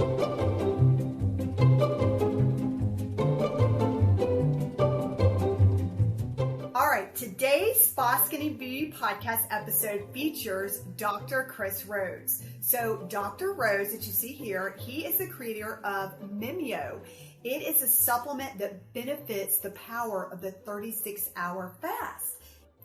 All right, today's Spa Skinny Beauty Podcast episode features Dr. Chris Rhodes. So Dr. Rhodes, that you see here, he is the creator of Mimio. It is a supplement that benefits the power of the 36-hour fast.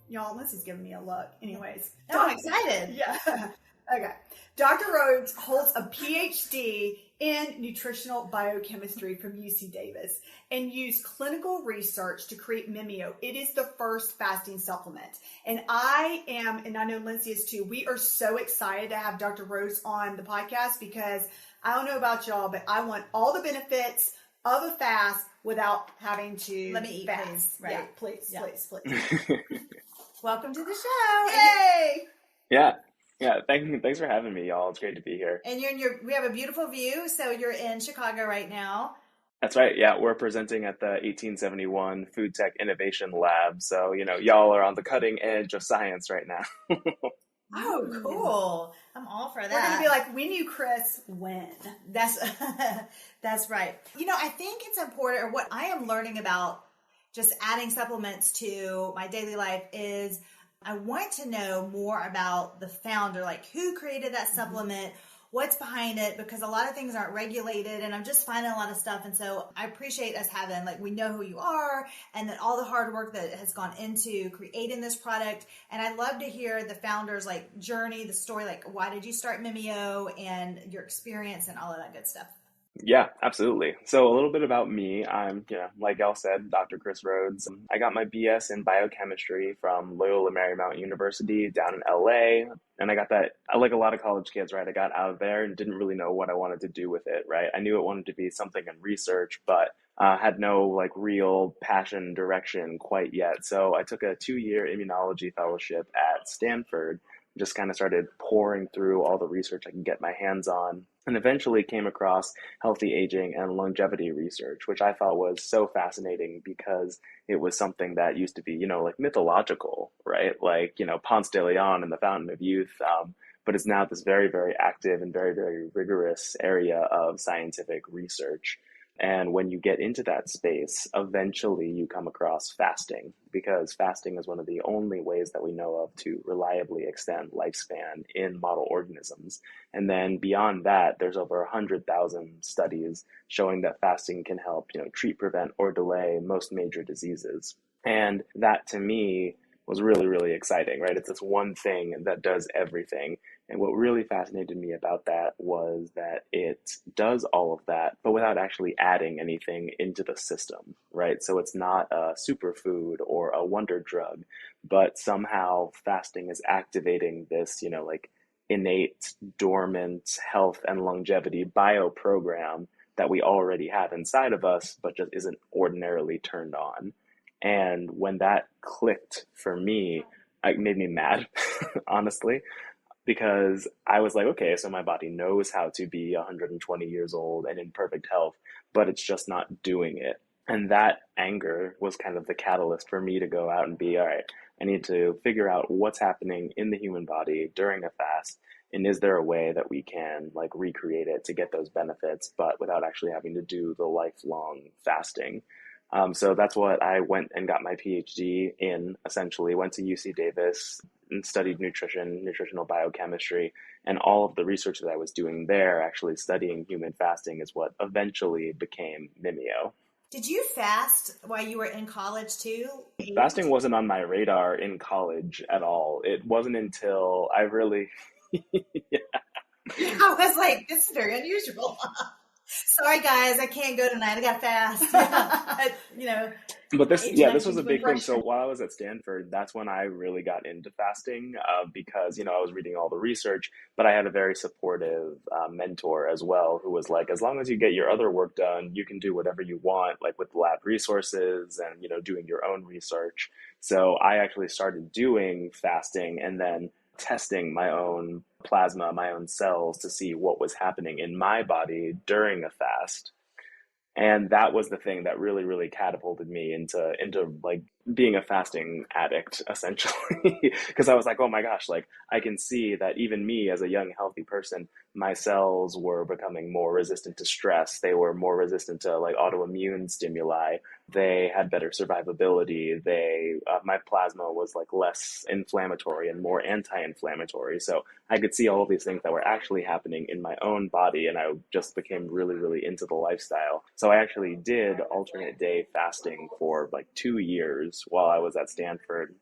Y'all, Lindsay's giving me a look. Anyways. No, I'm excited. Yeah. Okay. Dr. Rhodes holds a PhD in nutritional biochemistry from UC Davis and used clinical research to create Mimio. It is the first fasting supplement. And I know Lindsay is too, we are so excited to have Dr. Rhodes on the podcast because I don't know about y'all, but I want all the benefits of a fast without having to Let me eat, fast. please. Right. Yeah, please. Welcome to the show. Yay! Yeah, thanks for having me, y'all. It's great to be here. And we have a beautiful view, so you're in Chicago right now. That's right. Yeah, we're presenting at the 1871 Food Tech Innovation Lab. So, y'all are on the cutting edge of science right now. Oh, cool. I'm all for that. We're going to be like, we knew Chris when. That's right. I think it's important, or what I am learning about just adding supplements to my daily life is I want to know more about the founder, like who created that supplement, what's behind it, because a lot of things aren't regulated and I'm just finding a lot of stuff. And so I appreciate us having, we know who you are and that all the hard work that has gone into creating this product. And I'd love to hear the founder's journey, the story, why did you start Mimio and your experience and all of that good stuff. Yeah, absolutely. So a little bit about me. I'm, like y'all said, Dr. Chris Rhodes. I got my BS in biochemistry from Loyola Marymount University down in LA. And I got that, like a lot of college kids, right? I got out of there and didn't really know what I wanted to do with it, right? I knew it wanted to be something in research, but had no real passion direction quite yet. So I took a 2-year immunology fellowship at Stanford, just kind of started pouring through all the research I can get my hands on, and eventually came across healthy aging and longevity research, which I thought was so fascinating because it was something that used to be, mythological, right? Ponce de Leon and the Fountain of Youth, but it's now this very, very active and very, very rigorous area of scientific research. And when you get into that space, eventually you come across fasting, because fasting is one of the only ways that we know of to reliably extend lifespan in model organisms. And then beyond that, there's over 100,000 studies showing that fasting can help, treat, prevent, or delay most major diseases. And that to me was really, really exciting, right? It's this one thing that does everything. And what really fascinated me about that was that it does all of that, but without actually adding anything into the system, right? So it's not a superfood or a wonder drug, but somehow fasting is activating this, innate, dormant health and longevity bioprogram that we already have inside of us, but just isn't ordinarily turned on. And when that clicked for me, it made me mad, honestly, because I was like, okay, so my body knows how to be 120 years old and in perfect health, but it's just not doing it. And that anger was kind of the catalyst for me to go out and be, all right, I need to figure out what's happening in the human body during a fast. And is there a way that we can recreate it to get those benefits, but without actually having to do the lifelong fasting? So that's what I went and got my PhD in, essentially. Went to UC Davis and studied nutritional biochemistry, and all of the research that I was doing there, actually studying human fasting, is what eventually became Mimio. Did you fast while you were in college too? Fasting wasn't on my radar in college at all. It wasn't until I really... yeah. I was like, this is very unusual. Sorry guys, I can't go tonight. I got fast. But this was a big thing. So while I was at Stanford, that's when I really got into fasting because, I was reading all the research, but I had a very supportive mentor as well, who was like, as long as you get your other work done, you can do whatever you want, with lab resources and, doing your own research. So I actually started doing fasting and then testing my own plasma, my own cells, to see what was happening in my body during a fast. And that was the thing that really, really catapulted me into being a fasting addict, essentially, because I was like, oh my gosh, like I can see that even me as a young, healthy person, my cells were becoming more resistant to stress. They were more resistant to like autoimmune stimuli. They had better survivability. My plasma was like less inflammatory and more anti-inflammatory. So I could see all of these things that were actually happening in my own body, and I just became really, really into the lifestyle. So I actually did alternate day fasting for like 2 years while I was at Stanford,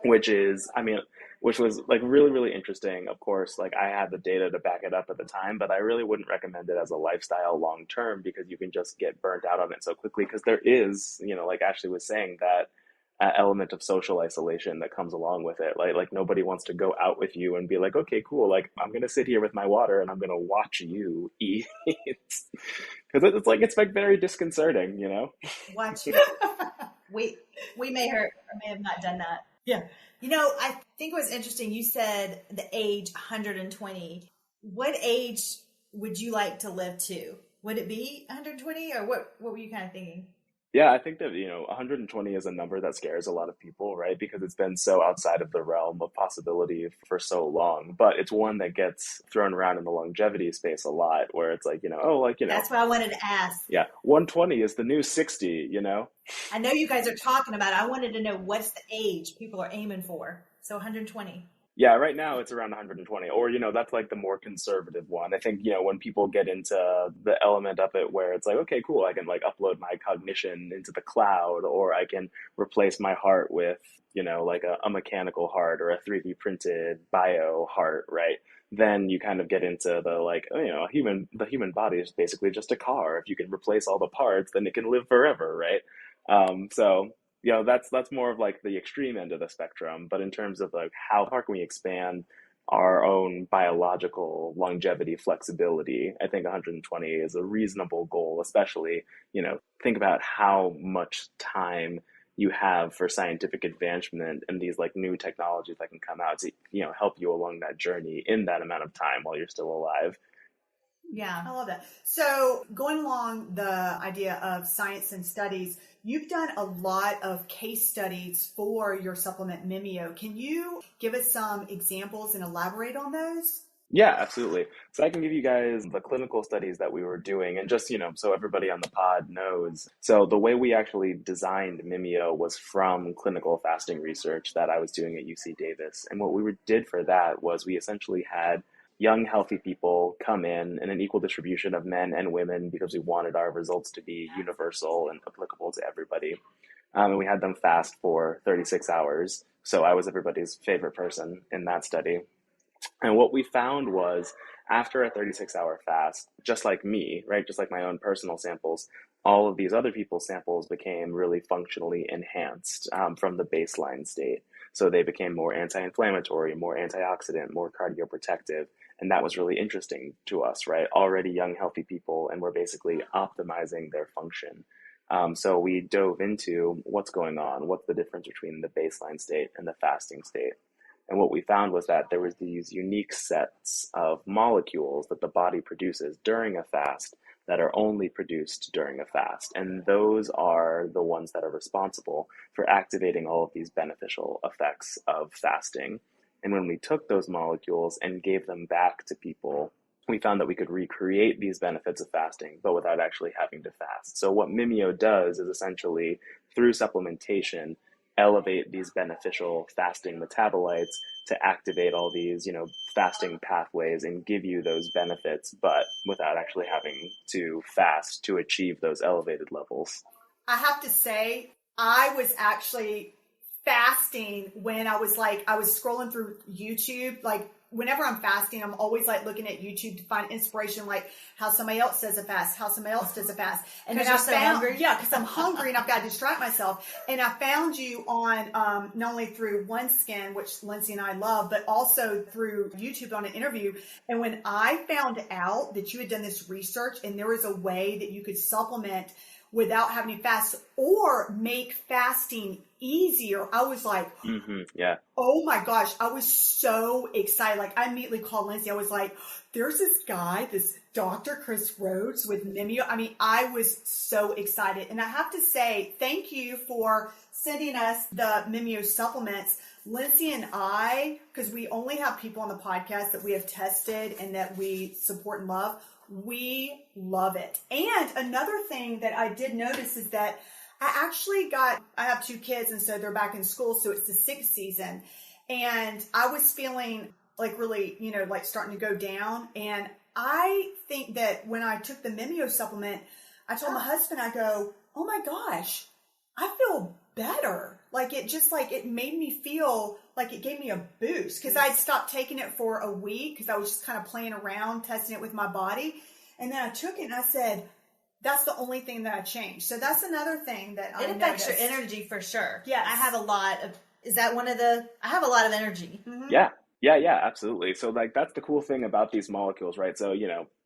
which is, I mean, which was like really, really interesting. Of course, like I had the data to back it up at the time, but I really wouldn't recommend it as a lifestyle long term because you can just get burnt out on it so quickly. Because there is, like Ashley was saying, that element of social isolation that comes along with it. Like nobody wants to go out with you and be like, okay, cool. Like I'm gonna sit here with my water and I'm gonna watch you eat because it's like very disconcerting. Watch. we may or may have not done that. Yeah. I think it was interesting. You said the age 120. What age would you like to live to? Would it be 120 or what were you kind of thinking? Yeah, I think that, 120 is a number that scares a lot of people, right? Because it's been so outside of the realm of possibility for so long. But it's one that gets thrown around in the longevity space a lot, where it's like, That's what I wanted to ask. Yeah, 120 is the new 60, I know you guys are talking about it. I wanted to know what's the age people are aiming for. So 120. Yeah, right now it's around 120, or, that's like the more conservative one. I think, when people get into the element of it where it's like, okay, cool, I can like upload my cognition into the cloud, or I can replace my heart with, like a mechanical heart or a 3D printed bio heart, right? Then you kind of get into the like, the human body is basically just a car. If you can replace all the parts, then it can live forever, right? So that's more of like the extreme end of the spectrum. But in terms of like how far can we expand our own biological longevity flexibility, I think 120 is a reasonable goal, especially, think about how much time you have for scientific advancement and these like new technologies that can come out to, help you along that journey in that amount of time while you're still alive. Yeah. I love that. So going along the idea of science and studies, you've done a lot of case studies for your supplement Mimio. Can you give us some examples and elaborate on those? Yeah, absolutely. So I can give you guys the clinical studies that we were doing and just, so everybody on the pod knows. So the way we actually designed Mimio was from clinical fasting research that I was doing at UC Davis. And what we did for that was we essentially had young, healthy people come in an equal distribution of men and women because we wanted our results to be universal and applicable to everybody. And we had them fast for 36 hours. So I was everybody's favorite person in that study. And what we found was after a 36-hour fast, just like me, right, just like my own personal samples, all of these other people's samples became really functionally enhanced from the baseline state. So they became more anti-inflammatory, more antioxidant, more cardioprotective. And that was really interesting to us, right? Already young, healthy people, and we're basically optimizing their function. So we dove into what's going on, what's the difference between the baseline state and the fasting state. And what we found was that there was these unique sets of molecules that the body produces during a fast that are only produced during a fast. And those are the ones that are responsible for activating all of these beneficial effects of fasting. And when we took those molecules and gave them back to people, we found that we could recreate these benefits of fasting, but without actually having to fast. So what Mimio does is essentially, through supplementation, elevate these beneficial fasting metabolites to activate all these, fasting pathways and give you those benefits, but without actually having to fast to achieve those elevated levels. I have to say, I was actually fasting when I was scrolling through YouTube. Like whenever I'm fasting, I'm always like looking at YouTube to find inspiration, like how somebody else does a fast, how somebody else does a fast. And then I found, because I'm hungry and I've got to distract myself. And I found you on, not only through OneSkin, which Lindsey and I love, but also through YouTube on an interview. And when I found out that you had done this research and there was a way that you could supplement without having to fast or make fasting easier, I was like, oh my gosh, I was so excited. Like I immediately called Lindsey. I was like, there's this guy, this Dr. Chris Rhodes with Mimio. I mean, I was so excited. And I have to say, thank you for sending us the Mimio supplements. Lindsey and I, because we only have people on the podcast that we have tested and that we support and love, we love it. And another thing that I did notice is that I have 2 kids, and so they're back in school, so it's the 6th season. And I was feeling like really, like starting to go down. And I think that when I took the Mimio supplement, I told my husband, I go, oh my gosh, I feel better. Like it made me feel like it gave me a boost, because I'd stopped taking it for a week because I was just kind of playing around, testing it with my body. And then I took it and I said, that's the only thing that I changed. So that's another thing that it affects your energy for sure. Yeah. I have a lot of energy. Mm-hmm. Yeah, absolutely. So like, that's the cool thing about these molecules, right? So,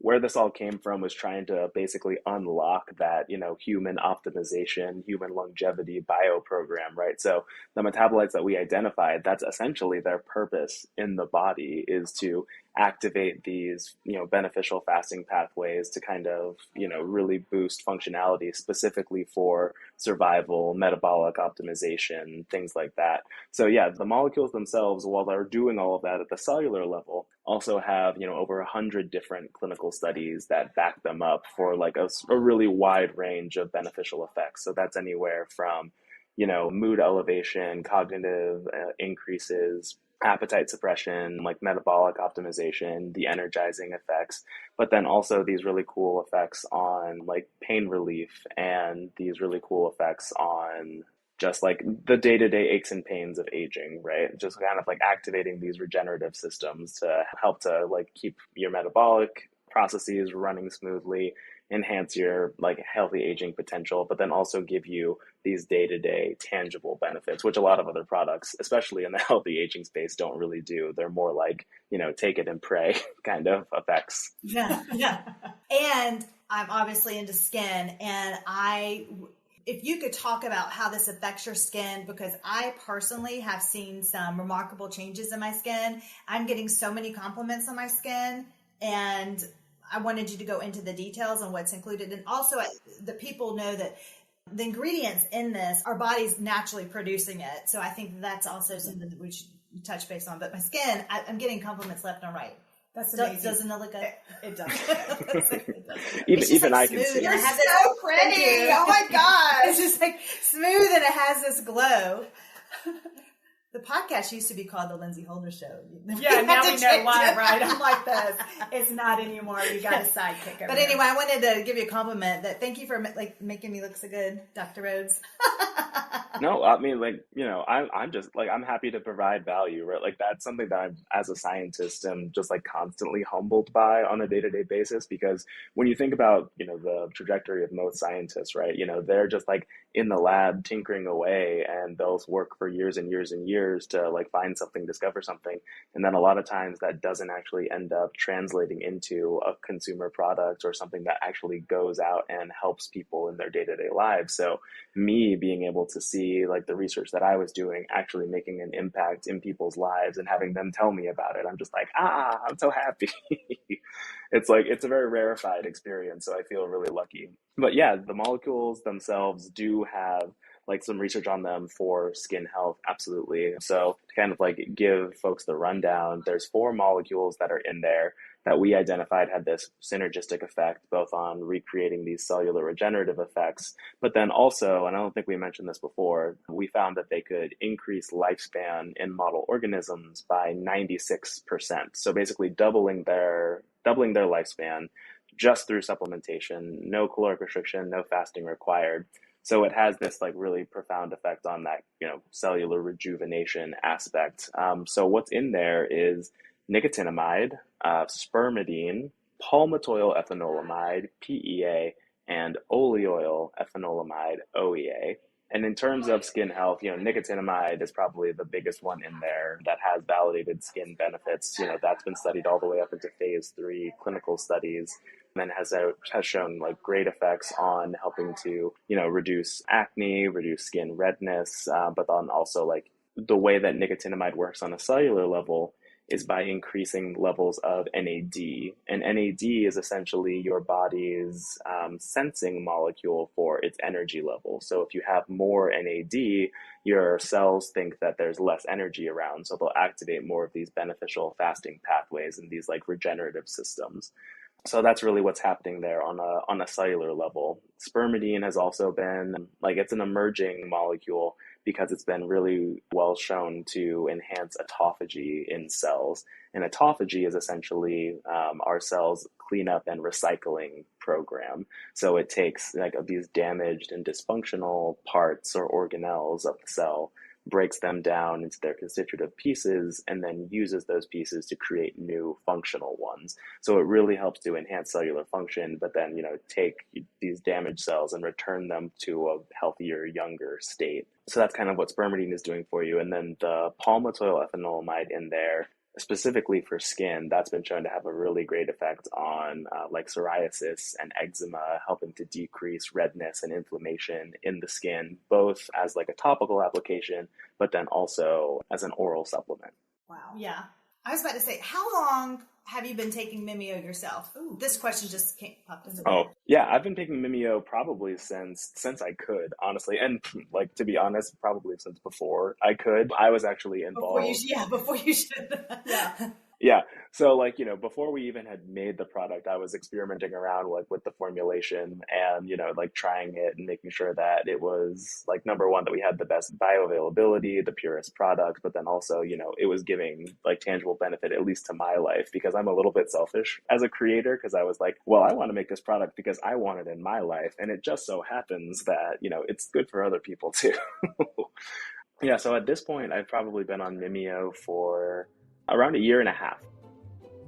where this all came from was trying to basically unlock that, human optimization, human longevity bio program, right? So the metabolites that we identified, that's essentially their purpose in the body, is to activate these, beneficial fasting pathways to kind of, really boost functionality specifically for survival, metabolic optimization, things like that. So yeah, the molecules themselves, while they're doing all of that at the cellular level, also have, over 100 different clinical studies that back them up for like a really wide range of beneficial effects. So that's anywhere from, mood elevation, cognitive increases, appetite suppression, like metabolic optimization, the energizing effects, but then also these really cool effects on like pain relief, and these really cool effects on just like the day-to-day aches and pains of aging, right? Just kind of like activating these regenerative systems to help to like keep your metabolic processes running smoothly, enhance your like healthy aging potential, but then also give you these day-to-day tangible benefits, which a lot of other products, especially in the healthy aging space, don't really do. They're more like, take it and pray kind of effects. Yeah. And I'm obviously into skin, and if you could talk about how this affects your skin, because I personally have seen some remarkable changes in my skin. I'm getting so many compliments on my skin, and I wanted you to go into the details on what's included. And also the people know that the ingredients in this, our body's naturally producing it. So I think that's also something that we should touch base on. But my skin, I'm getting compliments left and right. That's amazing. Doesn't it look good? It does. Even like I can see. You're so pretty. Oh my gosh. It's just like smooth, and it has this glow. The podcast used to be called The Lindsey Holder Show. Yeah, now we know why, right? I'm like this. It's not anymore. You got a sidekick over But anyway, I wanted to give you a compliment that thank you for like making me look so good, Dr. Rhodes. No, I mean, like, I'm just like, I'm happy to provide value, right? Like, that's something that I'm, as a scientist, am just like constantly humbled by on a day-to-day basis, because when you think about, the trajectory of most scientists, right? They're just like in the lab tinkering away, and they'll work for years and years and years to like find something, discover something. And then a lot of times that doesn't actually end up translating into a consumer product or something that actually goes out and helps people in their day-to-day lives. So me being able to see like the research that I was doing actually making an impact in people's lives and having them tell me about it, I'm just like, I'm so happy. It's like, it's a very rarefied experience. So I feel really lucky. But yeah, the molecules themselves do have like some research on them for skin health. Absolutely. So to kind of like give folks the rundown, there's 4 molecules that are in there that we identified had this synergistic effect, both on recreating these cellular regenerative effects, but then also, and I don't think we mentioned this before, we found that they could increase lifespan in model organisms by 96%. So basically doubling their lifespan just through supplementation, no caloric restriction, no fasting required. So it has this like really profound effect on that, cellular rejuvenation aspect. So what's in there is nicotinamide, spermidine, palmitoyl ethanolamide, PEA, and oleoyl ethanolamide, OEA. And in terms of skin health, nicotinamide is probably the biggest one in there that has validated skin benefits. That's been studied all the way up into phase 3 clinical studies, and has shown like great effects on helping to, reduce acne, reduce skin redness, but then also like the way that nicotinamide works on a cellular level is by increasing levels of NAD. And NAD is essentially your body's sensing molecule for its energy level. So if you have more NAD, your cells think that there's less energy around. So they'll activate more of these beneficial fasting pathways and these like regenerative systems. So that's really what's happening there on a cellular level. Spermidine has also been like, it's an emerging molecule because it's been really well shown to enhance autophagy in cells. And autophagy is essentially our cells cleanup and recycling program. So it takes like these damaged and dysfunctional parts or organelles of the cell, breaks them down into their constitutive pieces, and then uses those pieces to create new functional ones. So it really helps to enhance cellular function, but then, take these damaged cells and return them to a healthier, younger state. So that's kind of what spermidine is doing for you. And then the palmitoyl ethanolamide in there, specifically for skin, that's been shown to have a really great effect on like psoriasis and eczema, helping to decrease redness and inflammation in the skin, both as like a topical application, but then also as an oral supplement. Wow. Yeah. I was about to say, how long have you been taking Mimio yourself? Ooh, this question just popped into my head. Oh, yeah, I've been taking Mimio probably since I could, honestly. And like, to be honest, probably since before I could. I was actually involved. Before you should. Yeah. Yeah. So like, before we even had made the product, I was experimenting around like with the formulation and, like trying it and making sure that it was like, number one, that we had the best bioavailability, the purest product, but then also, it was giving like tangible benefit, at least to my life, because I'm a little bit selfish as a creator, because I was like, well, I want to make this product because I want it in my life. And it just so happens that, it's good for other people too. Yeah. So at this point, I've probably been on Mimio for around 1.5 years.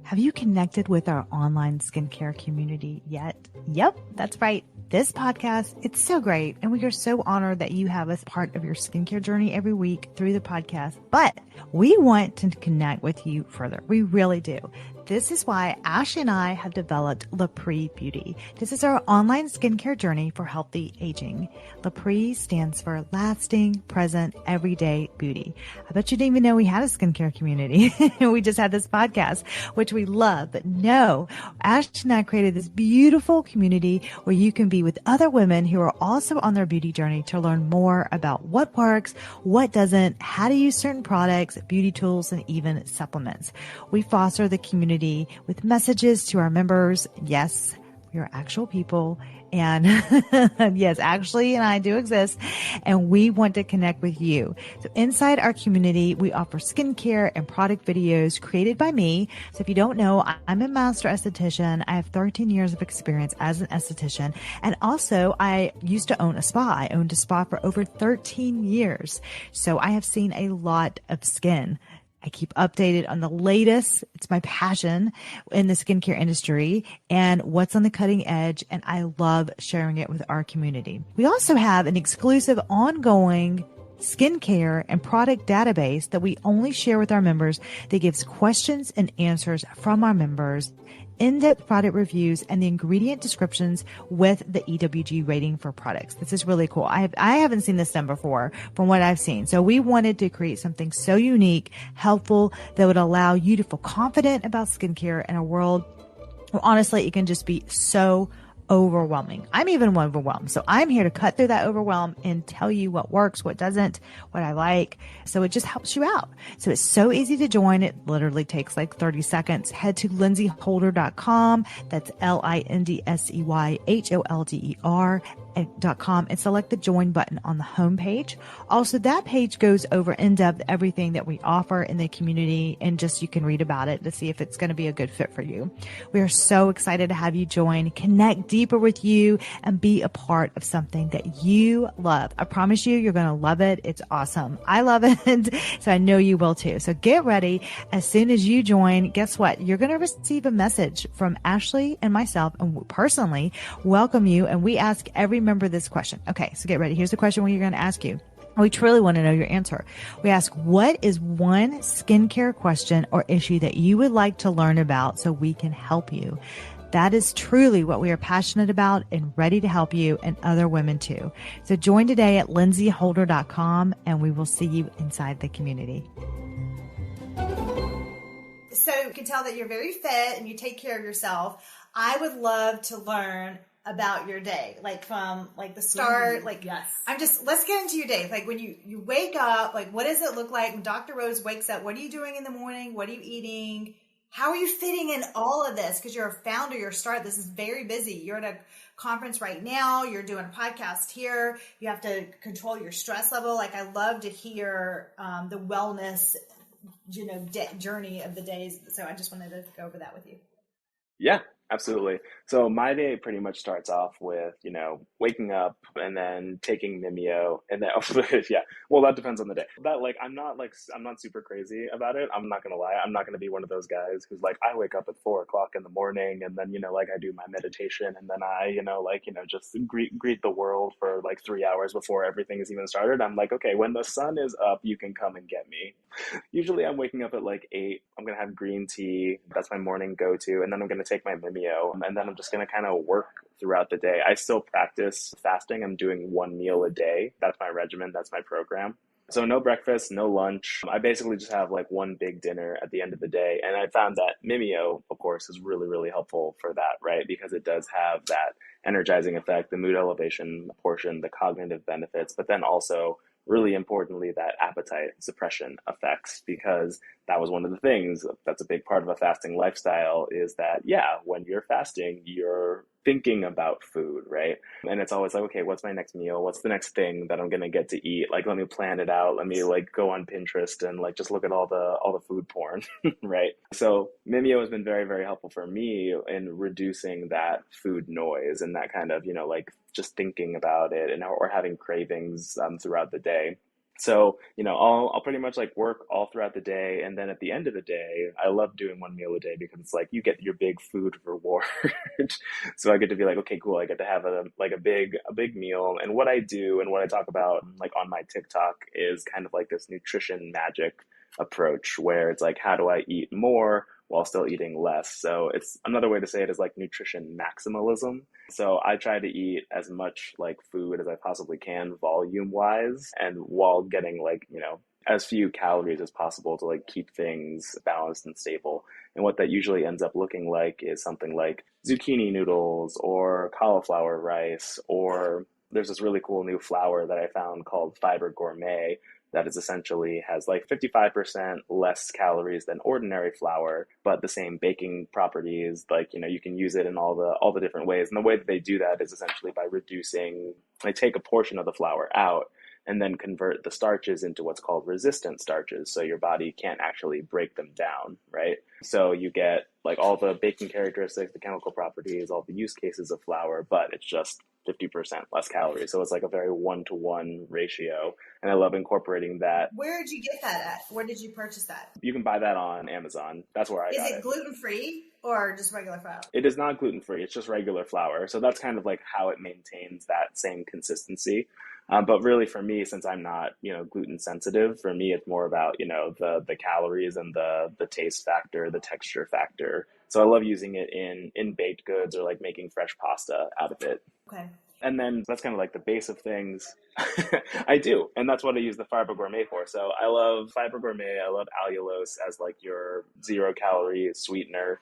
Have you connected with our online skincare community yet? Yep, that's right. This podcast, it's so great. And we are so honored that you have us part of your skincare journey every week through the podcast. But we want to connect with you further. We really do. This is why Ashley and I have developed Lapre Beauty. This is our online skincare journey for healthy aging. Lapre stands for lasting, present, everyday beauty. I bet you didn't even know we had a skincare community. We just had this podcast, which we love. But no, Ashley and I created this beautiful community where you can be with other women who are also on their beauty journey to learn more about what works, what doesn't, how to use certain products, beauty tools, and even supplements. We foster the community with messages to our members. Yes, we are actual people. And yes, Ashley and I do exist, and we want to connect with you. So inside our community, we offer skincare and product videos created by me. So if you don't know, I'm a master esthetician. I have 13 years of experience as an esthetician. And also I used to own a spa. I owned a spa for over 13 years. So I have seen a lot of skin. I keep updated on the latest. It's my passion in the skincare industry and what's on the cutting edge. And I love sharing it with our community. We also have an exclusive ongoing skincare and product database that we only share with our members that gives questions and answers from our members, in-depth product reviews, and the ingredient descriptions with the EWG rating for products. This is really cool. I haven't seen this done before from what I've seen. So we wanted to create something so unique, helpful, that would allow you to feel confident about skincare in a world where honestly it can just be so overwhelming. I'm even overwhelmed. So I'm here to cut through that overwhelm and tell you what works, what doesn't, what I like. So it just helps you out. So it's so easy to join. It literally takes like 30 seconds. Head to lindseyholder.com. That's LINDSEYHOLDER.com and select the join button on the homepage. Also, that page goes over in depth everything that we offer in the community, and just you can read about it to see if it's going to be a good fit for you. We are so excited to have you join, connect deeper with you, and be a part of something that you love. I promise you, you're going to love it. It's awesome. I love it. So I know you will too. So get ready. As soon as you join, guess what? You're going to receive a message from Ashley and myself, and personally welcome you. And we ask every member this question. Okay, so get ready. Here's the question we're going to ask you. We truly want to know your answer. We ask, what is one skincare question or issue that you would like to learn about so we can help you? That is truly what we are passionate about and ready to help you and other women too. So join today at lindseyholder.com, and we will see you inside the community. So you can tell that you're very fit and you take care of yourself. I would love to learn about your day, like from like the start, like yes. let's get into your day. Like when you wake up, like what does it look like when Dr. Rhodes wakes up? What are you doing in the morning? What are you eating? How are you fitting in all of this? Because you're a founder, you're a startup. This is very busy. You're at a conference right now. You're doing a podcast here. You have to control your stress level. Like I love to hear the wellness, journey of the days. So I just wanted to go over that with you. Yeah, absolutely. So my day pretty much starts off with, waking up and then taking Mimio and then, yeah, well, that depends on the day. That I'm not super crazy about it. I'm not going to lie. I'm not going to be one of those guys who's like, I wake up at 4:00 in the morning and then, I do my meditation and then I, just greet the world for like 3 hours before everything is even started. I'm like, okay, when the sun is up, you can come and get me. Usually I'm waking up at like 8. I'm going to have green tea. That's my morning go-to. And then I'm going to take my Mimio and then I'm just going to kind of work throughout the day. I still practice fasting. I'm doing 1 meal a day. That's my regimen. That's my program. So no breakfast, no lunch. I basically just have like one big dinner at the end of the day. And I found that Mimio, of course, is really, really helpful for that, right? Because it does have that energizing effect, the mood elevation portion, the cognitive benefits, but then also really importantly, that appetite suppression effects, because that was one of the things that's a big part of a fasting lifestyle is that, yeah, when you're fasting, you're thinking about food, right? And it's always like, okay, what's my next meal? What's the next thing that I'm going to get to eat? Like, let me plan it out. Let me like go on Pinterest and like just look at all the food porn, right? So Mimio has been very, very helpful for me in reducing that food noise and that kind of, like just thinking about it and or having cravings throughout the day. So, I'll pretty much like work all throughout the day. And then at the end of the day, I love doing 1 meal a day because it's like you get your big food reward. So I get to be like, okay, cool. I get to have a big meal. And what I do and what I talk about like on my TikTok is kind of like this nutrition magic approach where it's like, how do I eat more while still eating less? So it's another way to say it is like nutrition maximalism. So I try to eat as much like food as I possibly can volume wise and while getting like, as few calories as possible to like keep things balanced and stable. And what that usually ends up looking like is something like zucchini noodles or cauliflower rice, or there's this really cool new flour that I found called Fiber Gourmet that is essentially has like 55% less calories than ordinary flour, but the same baking properties. Like, you can use it in all the different ways. And the way that they do that is essentially by reducing, they take a portion of the flour out and then convert the starches into what's called resistant starches. So your body can't actually break them down, right? So you get like all the baking characteristics, the chemical properties, all the use cases of flour, but it's just 50% less calories. So it's like a very 1-to-1 ratio. And I love incorporating that. Where did you get that at? Where did you purchase that? You can buy that on Amazon. That's where I got it. Is it gluten-free or just regular flour? It is not gluten-free. It's just regular flour. So that's kind of like how it maintains that same consistency. But really for me, since I'm not, gluten sensitive, for me, it's more about, the calories and the taste factor, the texture factor. So I love using it in baked goods or like making fresh pasta out of it. Okay. And then that's kind of like the base of things. I do. And that's what I use the Fiber Gourmet for. So I love Fiber Gourmet. I love allulose as like your 0-calorie sweetener.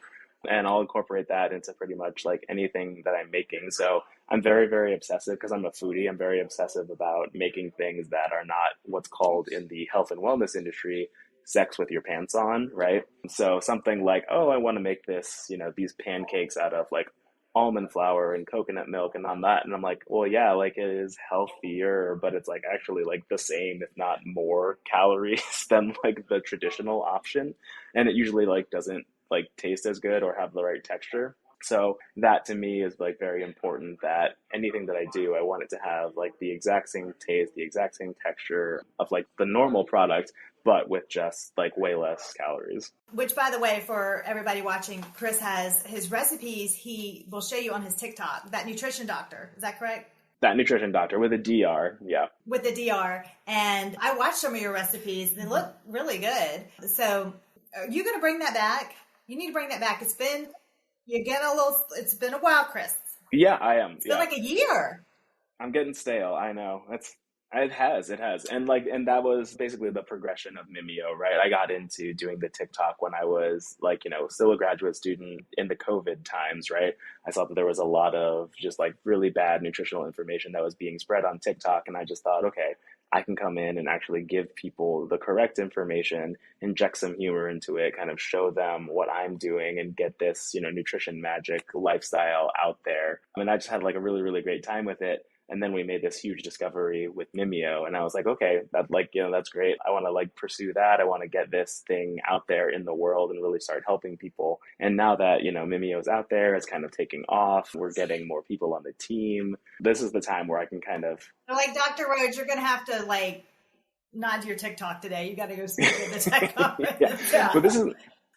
And I'll incorporate that into pretty much like anything that I'm making. So I'm very, very obsessive because I'm a foodie. I'm very obsessive about making things that are not what's called in the health and wellness industry, sex with your pants on, right? So something like, oh, I want to make this, these pancakes out of like almond flour and coconut milk and on that. And I'm like, well, yeah, like it is healthier, but it's like actually like the same, if not more calories than like the traditional option. And it usually like doesn't like taste as good or have the right texture. So that to me is like very important, that anything that I do, I want it to have like the exact same taste, the exact same texture of like the normal product, but with just like way less calories. Which, by the way, for everybody watching, Chris has his recipes he will show you on his TikTok, that nutrition doctor. Is that correct? That nutrition doctor with a DR, yeah. With the DR. And I watched some of your recipes. They look really good. So are you going to bring that back? You need to bring that back. It's been a while, Chris. Yeah, I am. It's been like a year. I'm getting stale. I know. It has. And that was basically the progression of Mimio, right? I got into doing the TikTok when I was still a graduate student in the COVID times, right? I saw that there was a lot of just like really bad nutritional information that was being spread on TikTok. And I just thought, okay, I can come in and actually give people the correct information, inject some humor into it, kind of show them what I'm doing and get this, nutrition magic lifestyle out there. I mean, I just had like a really, really great time with it. And then we made this huge discovery with Mimio, and I was like, okay, that's great. I want to pursue that. I want to get this thing out there in the world and really start helping people. And now that, Mimio's out there, it's kind of taking off. We're getting more people on the team. This is the time where I can kind of... Like Dr. Rhodes, you're going to have to not do your TikTok today. You got to go speak at the tech conference. Yeah. But this is...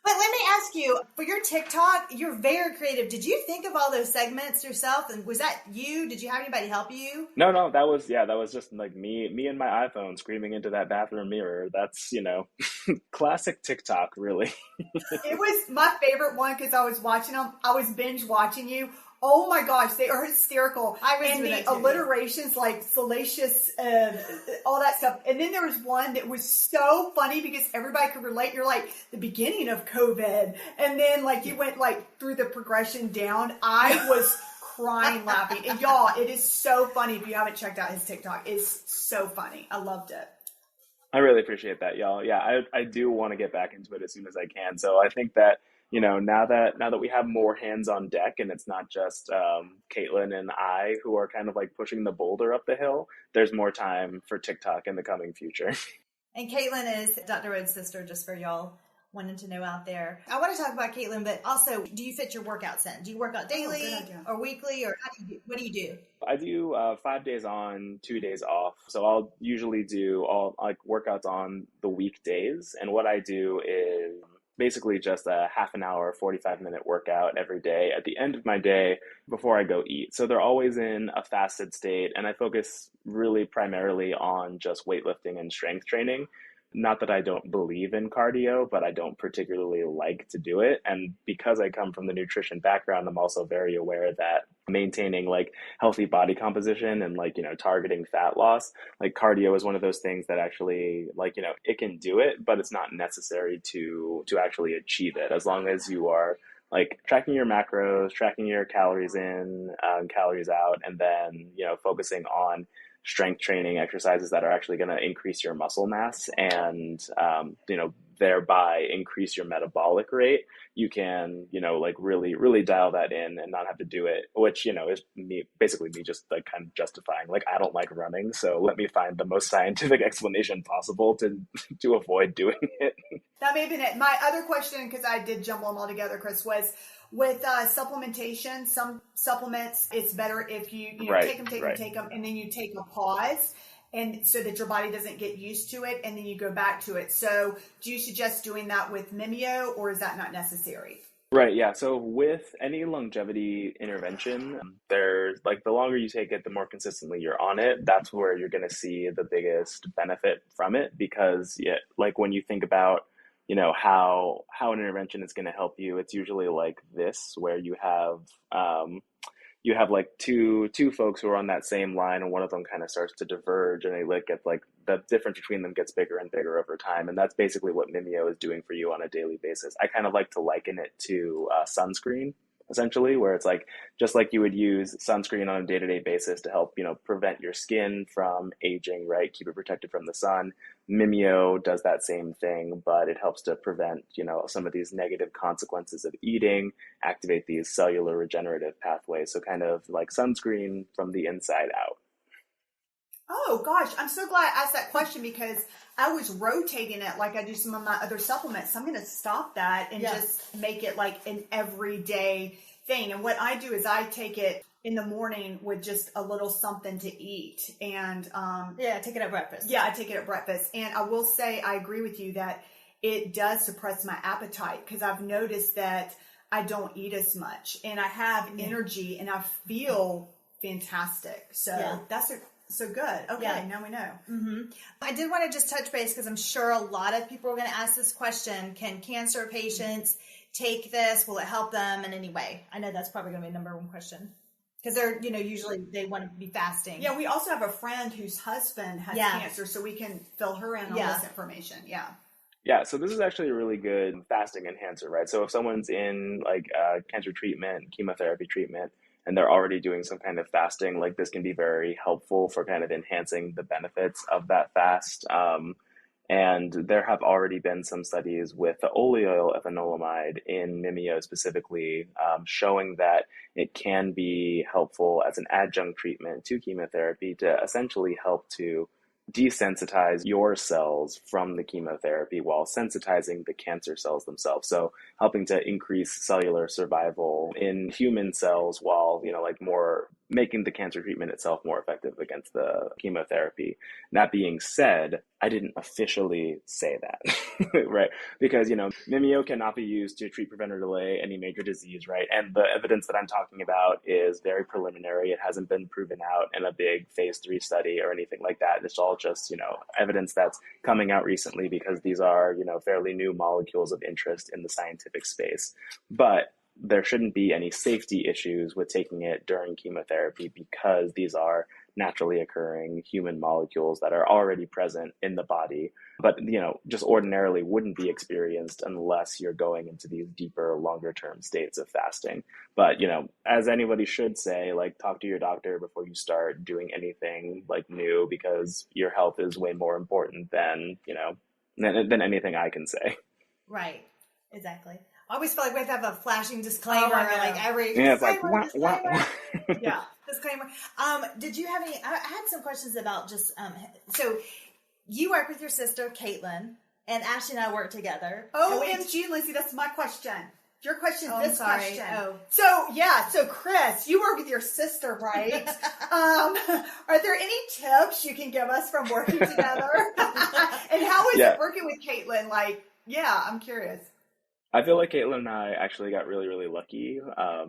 But let me ask you, for your TikTok, you're very creative. Did you think of all those segments yourself? And was that you? Did you have anybody help you? No, that was just like me and my iPhone screaming into that bathroom mirror. That's, classic TikTok, really. It was my favorite one because I was watching them. I was binge watching you. Oh my gosh, they are hysterical. And the alliterations, like salacious, all that stuff. And then there was one that was so funny because everybody could relate. You're like the beginning of COVID. And then you went through the progression down. I was crying laughing. And y'all, it is so funny. If you haven't checked out his TikTok, it's so funny. I loved it. I really appreciate that, y'all. Yeah, I do want to get back into it as soon as I can. So I think that, now that we have more hands on deck and it's not just Caitlin and I who are kind of pushing the boulder up the hill, there's more time for TikTok in the coming future. And Caitlin is Dr. Rhodes' sister, just for y'all wanting to know out there. I want to talk about Caitlin, but also, do you fit your workouts in? Do you work out daily or weekly, or what do you do? I do 5 days on, 2 days off. So I'll usually do all workouts on the weekdays. And what I do is basically just a half an hour, 45-minute workout every day at the end of my day before I go eat. So they're always in a fasted state, and I focus really primarily on just weightlifting and strength training. Not that I don't believe in cardio, but I don't particularly like to do it. And because I come from the nutrition background, I'm also very aware that maintaining healthy body composition and targeting fat loss, cardio is one of those things that actually it can do it, but it's not necessary to actually achieve it, as long as you are tracking your macros, tracking your calories in, calories out, and then focusing on strength training exercises that are actually going to increase your muscle mass and thereby increase your metabolic rate. You can really dial that in and not have to do it, which is me just kind of justifying I don't like running, so let me find the most scientific explanation possible to avoid doing it. That may have been it. My other question, because I did jumble them all together, Chris, was with supplementation. Some supplements, it's better if you take them, and then you take a pause, and so that your body doesn't get used to it, and then you go back to it. So do you suggest doing that with Mimio, or is that not necessary? Right, yeah. So with any longevity intervention, there's the longer you take it, the more consistently you're on it. That's where you're going to see the biggest benefit from it, because when you think about how an intervention is going to help you, it's usually this, where you have two folks who are on that same line, and one of them kind of starts to diverge, and they get the difference between them gets bigger and bigger over time. And that's basically what Mimio is doing for you on a daily basis. I kind of like to liken it to sunscreen, essentially, where it's just like you would use sunscreen on a day-to-day basis to help, prevent your skin from aging, right? Keep it protected from the sun. Mimio does that same thing, but it helps to prevent, some of these negative consequences of eating, activate these cellular regenerative pathways. So kind of like sunscreen from the inside out. Oh gosh, I'm so glad I asked that question, because I was rotating it like I do some of my other supplements. So I'm going to stop that and just make it an everyday thing. And what I do is I take it in the morning with just a little something to eat. And take it at breakfast. Yeah, I take it at breakfast. And I will say, I agree with you that it does suppress my appetite, because I've noticed that I don't eat as much and I have energy and I feel fantastic. So that's so good. Okay, now we know. Mm-hmm. I did want to just touch base, because I'm sure a lot of people are going to ask this question. Can cancer patients take this? Will it help them in any way? I know that's probably going to be a number one question. Because they're, usually they want to be fasting. Yeah, we also have a friend whose husband has cancer, so we can fill her in on this information. Yeah. Yeah, so this is actually a really good fasting enhancer, right? So if someone's in like cancer treatment, chemotherapy treatment, and they're already doing some kind of fasting, like this can be very helpful for kind of enhancing the benefits of that fast. And there have already been some studies with the oleoyl ethanolamide in Mimio specifically, showing that it can be helpful as an adjunct treatment to chemotherapy to essentially help to desensitize your cells from the chemotherapy while sensitizing the cancer cells themselves. So helping to increase cellular survival in human cells while, like more making the cancer treatment itself more effective against the chemotherapy. And that being said, I didn't officially say that, right? Because, Mimio cannot be used to treat, prevent, or delay any major disease, right? And the evidence that I'm talking about is very preliminary. It hasn't been proven out in a big phase 3 study or anything like that. It's all just, evidence that's coming out recently because these are, fairly new molecules of interest in the scientific space. But there shouldn't be any safety issues with taking it during chemotherapy because these are naturally occurring human molecules that are already present in the body, but, just ordinarily wouldn't be experienced unless you're going into these deeper, longer term states of fasting. But, as anybody should say, like talk to your doctor before you start doing anything like new because your health is way more important than, than anything I can say. Right. Exactly. I always feel like we have to have a flashing disclaimer, like every disclaimer. Yeah, disclaimer. Did you have any? I had some questions about just so you work with your sister Caitlin, and Ashley and I work together. OMG, Lindsay, that's my question. Your question is this question. Oh. So Chris, you work with your sister, right? Are there any tips you can give us from working together? And how is it working with Caitlin? I'm curious. I feel like Caitlin and I actually got really, really lucky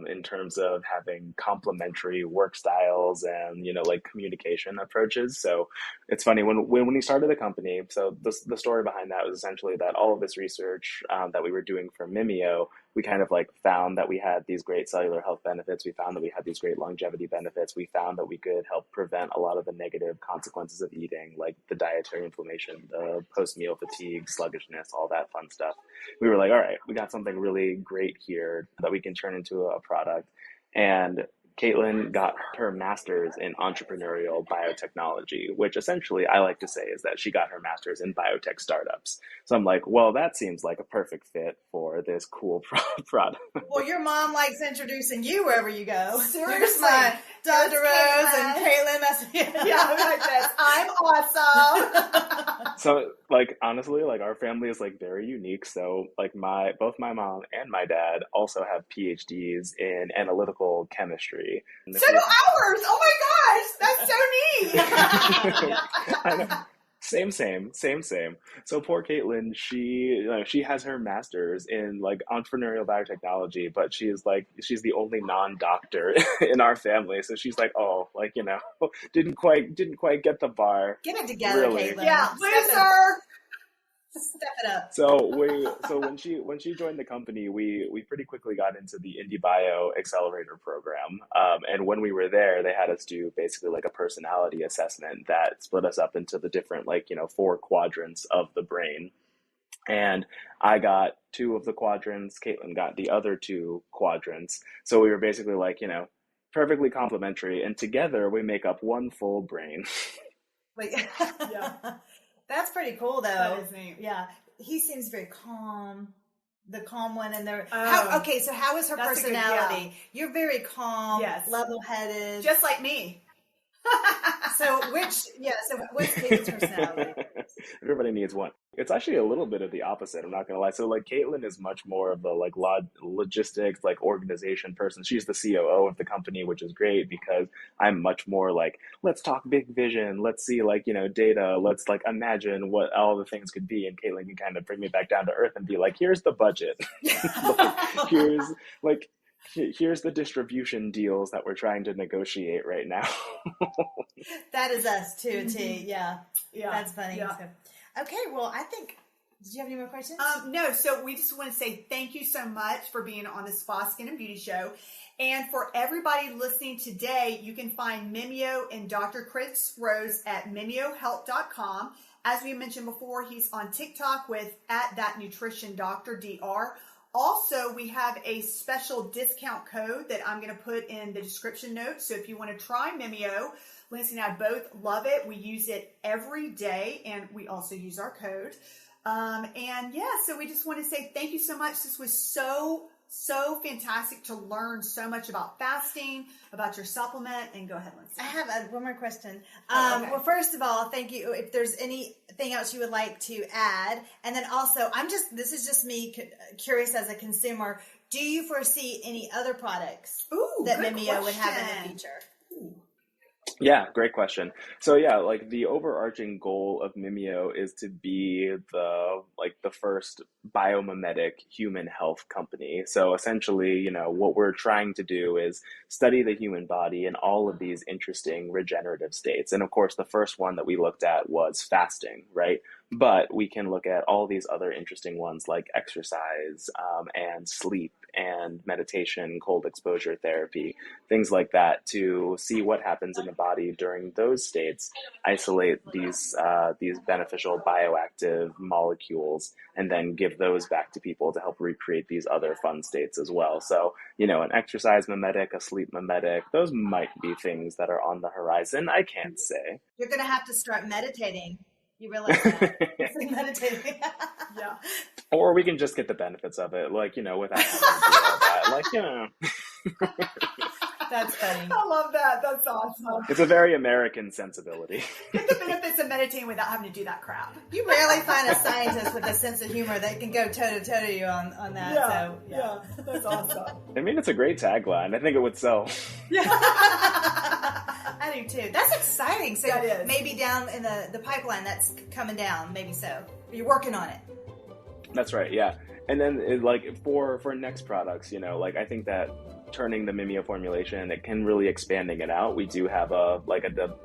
in terms of having complementary work styles and, communication approaches. So it's funny when we started the company, so the story behind that was essentially that all of this research that we were doing for Mimio, we kind of found that we had these great cellular health benefits. We found that we had these great longevity benefits. We found that we could help prevent a lot of the negative consequences of eating, like the dietary inflammation, the post-meal fatigue, sluggishness, all that fun stuff. We were like, all right, we got something really great here that we can turn into a product. And Caitlin got her master's in entrepreneurial biotechnology, which essentially I like to say is that she got her master's in biotech startups. So I'm like, well, that seems like a perfect fit for this cool product. Well, your mom likes introducing you wherever you go. Seriously. Here's my Dr. Rhodes and Caitlin. Yeah, like this. I'm awesome. So, honestly, our family is very unique. So, both my mom and my dad also have PhDs in analytical chemistry. So do ours. Oh my gosh, that's so neat. I know. Same. So poor Caitlin, she has her master's in entrepreneurial biotechnology, but she's the only non-doctor in our family. So she's didn't quite get the bar. Get it together, really. Caitlin. Yeah, loser. Step it up. So when she joined the company, we pretty quickly got into the IndieBio Accelerator program. And when we were there, they had us do basically a personality assessment that split us up into the different 4 quadrants of the brain. And I got 2 of the quadrants. Caitlin got the other 2 quadrants. So we were basically perfectly complementary, and together we make up one full brain. Yeah. That's pretty cool, though. That is neat. Yeah. He seems very calm. The calm one in there. So how is her personality? You're very calm, level-headed. Just like me. So what's Caitlin's personality? Everybody needs one. It's actually a little bit of the opposite. I'm not going to lie. So Caitlin is much more of the logistics, organization person. She's the COO of the company, which is great because I'm much more let's talk big vision. Let's see data. Let's imagine what all the things could be. And Caitlin can kind of bring me back down to earth and be here's the budget. Here's the distribution deals that we're trying to negotiate right now. That is us too, T. Yeah. That's funny. Yeah. Okay, well, I think, did you have any more questions? No, so we just want to say thank you so much for being on the Spa Skin and Beauty Show. And for everybody listening today, you can find Mimio and Dr. Chris Rhodes at mimiohealth.com. As we mentioned before, he's on TikTok with @thatnutritiondoctor. Also, we have a special discount code that I'm going to put in the description notes. So if you want to try Mimio, Lindsey and I both love it. We use it every day, and we also use our code. So we just want to say thank you so much. This was so fantastic to learn so much about fasting, about your supplement. And go ahead, Lindsey. I have one more question. Okay. Well, first of all, thank you. If there's anything else you would like to add, and then also, this is just me curious as a consumer. Do you foresee any other products that Mimio would have in the future? Yeah, great question. So yeah, like the overarching goal of Mimio is to be the first biomimetic human health company. So essentially, what we're trying to do is study the human body in all of these interesting regenerative states. And of course, the first one that we looked at was fasting, right? But we can look at all these other interesting ones like exercise and sleep and meditation, cold exposure therapy, things like that, to see what happens in the body during those states, isolate these beneficial bioactive molecules, and then give those back to people to help recreate these other fun states as well. So, an exercise mimetic, a sleep mimetic, those might be things that are on the horizon. I can't say. You're going to have to start meditating. You realize that? It's like meditating. Yeah. Or we can just get the benefits of it, without having to do all that. That's funny. I love that. That's awesome. It's a very American sensibility. Get the benefits of meditating without having to do that crap. You rarely find a scientist with a sense of humor that can go toe to toe to you on that. Yeah, that's awesome. I mean, it's a great tagline. I think it would sell. Yeah. I do too. That's exciting. So that is. Maybe down in the pipeline that's coming down, maybe so. You're working on it. That's right, yeah. And then for next products, I think that turning the Mimio formulation and really expanding it out, we do have a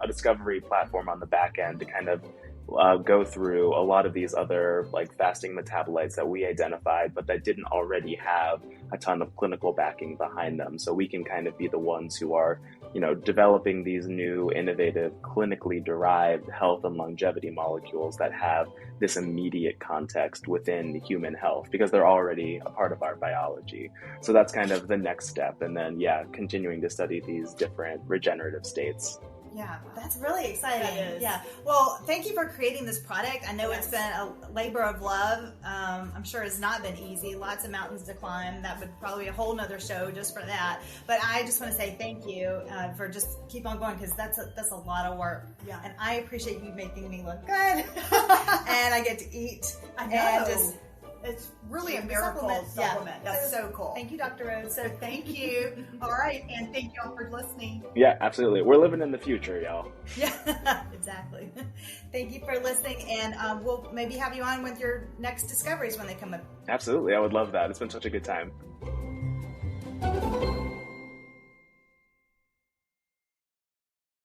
discovery platform on the back end to kind of go through a lot of these other fasting metabolites that we identified, but that didn't already have a ton of clinical backing behind them. So we can kind of be the ones who are, developing these new innovative clinically derived health and longevity molecules that have this immediate context within human health because they're already a part of our biology. So that's kind of the next step. And then, continuing to study these different regenerative states. Yeah, that's really exciting. That is. Yeah. Well, thank you for creating this product. I know It's been a labor of love. I'm sure it's not been easy. Lots of mountains to climb. That would probably be a whole nother show just for that. But I just want to say thank you for just keep on going because that's a lot of work. Yeah. And I appreciate you making me look good. And I get to eat. I know. And it's really a miracle supplement. Yeah. That's so cool. Thank you, Dr. Rhodes. So thank you. All right. And thank y'all for listening. Yeah, absolutely. We're living in the future, y'all. Yeah, exactly. Thank you for listening. And we'll maybe have you on with your next discoveries when they come up. Absolutely. I would love that. It's been such a good time.